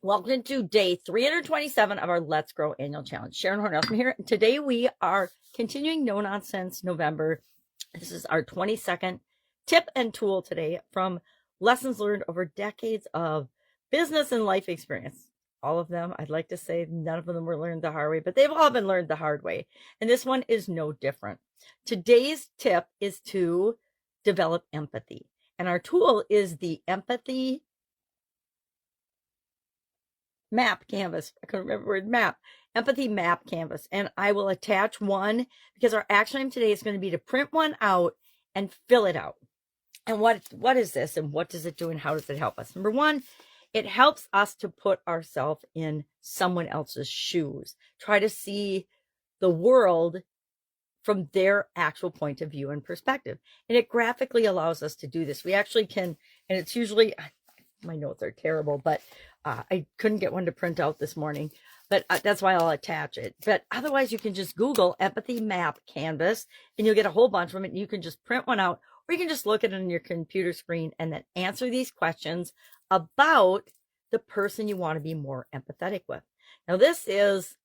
Welcome to day 327 of our Let's Grow annual challenge. Sharon Hornelson here. And today we are continuing No Nonsense November. This is our 22nd tip and tool today from lessons learned over decades of business and life experience. All of them, I'd like to say none of them were learned the hard way, but they've all been learned the hard way. And this one is no different. Today's tip is to develop empathy. And our tool is the empathy map canvas. I couldn't remember the word map. Empathy map canvas. And I will attach one because our action item today is going to be to print one out and fill it out. And what is this and what does it do and how does it help us? Number one, it helps us to put ourselves in someone else's shoes. Try to see the world from their actual point of view and perspective. And it graphically allows us to do this. We actually can, and it's usually, my notes are terrible, but I couldn't get one to print out this morning, but that's why I'll attach it. But otherwise, you can just Google empathy map canvas and you'll get a whole bunch of them. And you can just print one out, or you can just look at it on your computer screen and then answer these questions about the person you want to be more empathetic with. Now, this is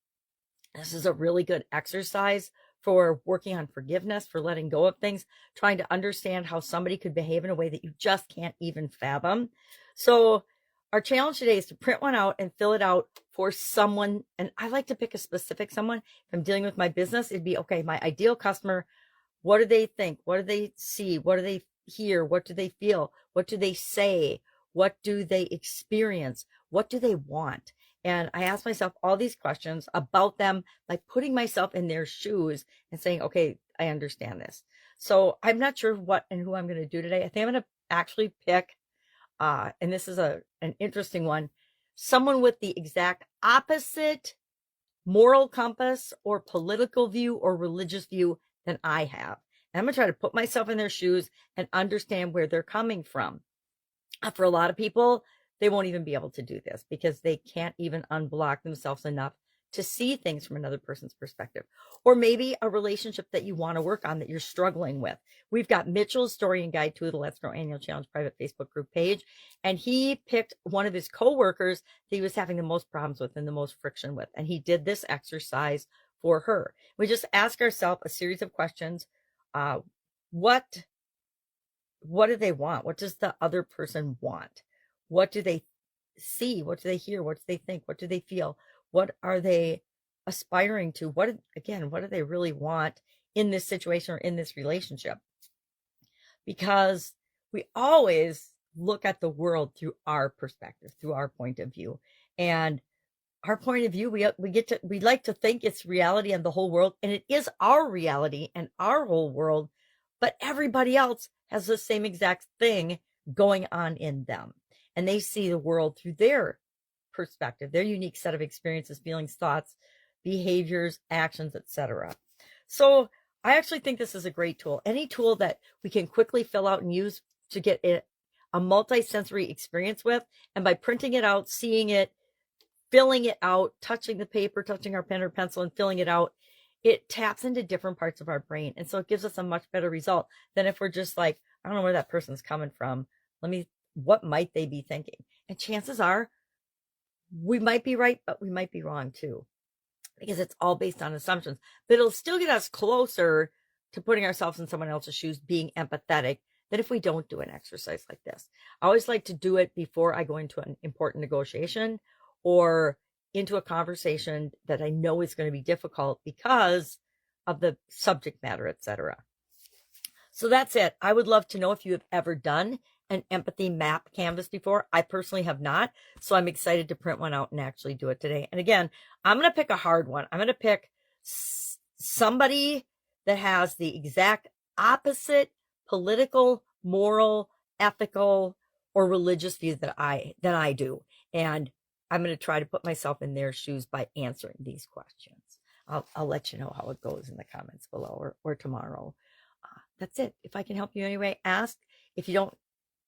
a really good exercise for working on forgiveness, for letting go of things, trying to understand how somebody could behave in a way that you just can't even fathom. So our challenge today is to print one out and fill it out for someone. And I like to pick a specific someone. If I'm dealing with my business, it'd be, okay, my ideal customer, what do they think? What do they see? What do they hear? What do they feel? What do they say? What do they experience? What do they want? And I ask myself all these questions about them by putting myself in their shoes and saying, okay, I understand this. So I'm not sure what and who I'm going to do today. I think I'm going to actually pick and this is an interesting one, someone with the exact opposite moral compass or political view or religious view than I have. And I'm going to try to put myself in their shoes and understand where they're coming from. For a lot of people, they won't even be able to do this because they can't even unblock themselves enough to see things from another person's perspective. Or maybe a relationship that you want to work on that you're struggling with. We've got Mitchell's Story and Guide to the Let's Grow Annual Challenge private Facebook group page. And he picked one of his coworkers that he was having the most problems with and the most friction with. And he did this exercise for her. We just ask ourselves a series of questions. What do they want? What does the other person want? What do they see? What do they hear? What do they think? What do they feel? What are they aspiring to? What do they really want in this situation or in this relationship? Because we always look at the world through our perspective, through our point of view. And our point of view, we like to think it's reality and the whole world, and it is our reality and our whole world, but everybody else has the same exact thing going on in them. And they see the world through their perspective, their unique set of experiences, feelings, thoughts, behaviors, actions, etc. So I actually think this is a great tool. Any tool that we can quickly fill out and use to get a multi-sensory experience with, and by printing it out, seeing it, filling it out, touching the paper, touching our pen or pencil and filling it out, it taps into different parts of our brain. And so it gives us a much better result than if we're just like, I don't know where that person's coming from. What might they be thinking? And chances are we might be right, but we might be wrong too, because it's all based on assumptions. But it'll still get us closer to putting ourselves in someone else's shoes, being empathetic, than if we don't do an exercise like this. I always like to do it before I go into an important negotiation or into a conversation that I know is going to be difficult because of the subject matter, etc. So that's it. I would love to know if you have ever done an empathy map canvas before. I personally have not, so I'm excited to print one out and actually do it today. And again, I'm going to pick a hard one. I'm going to pick somebody that has the exact opposite political, moral, ethical, or religious view than I do. And I'm going to try to put myself in their shoes by answering these questions. I'll let you know how it goes in the comments below or tomorrow. That's it. If I can help you anyway, ask. If you don't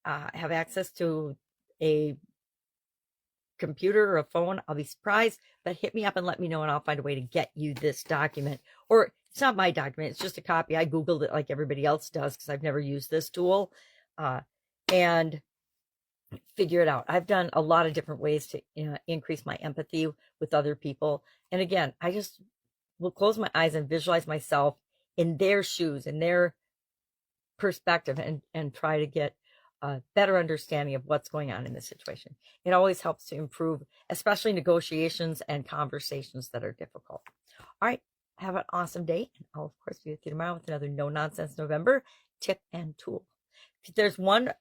have access to a computer or a phone, I'll be surprised, but hit me up and let me know and I'll find a way to get you this document. Or it's not my document, it's just a copy. I Googled it like everybody else does because I've never used this tool. And figure it out. I've done a lot of different ways to increase my empathy with other people. And again, I just will close my eyes and visualize myself in their shoes, in their perspective, and try to get a better understanding of what's going on in this situation. It always helps to improve, especially negotiations and conversations that are difficult. All right. Have an awesome day. And I'll, of course, be with you tomorrow with another No Nonsense November tip and tool. If there's one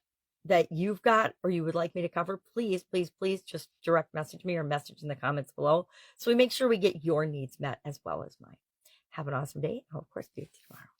that you've got or you would like me to cover, please, please, please just direct message me or message in the comments below so we make sure we get your needs met as well as mine. Have an awesome day. I'll, of course, be with you tomorrow.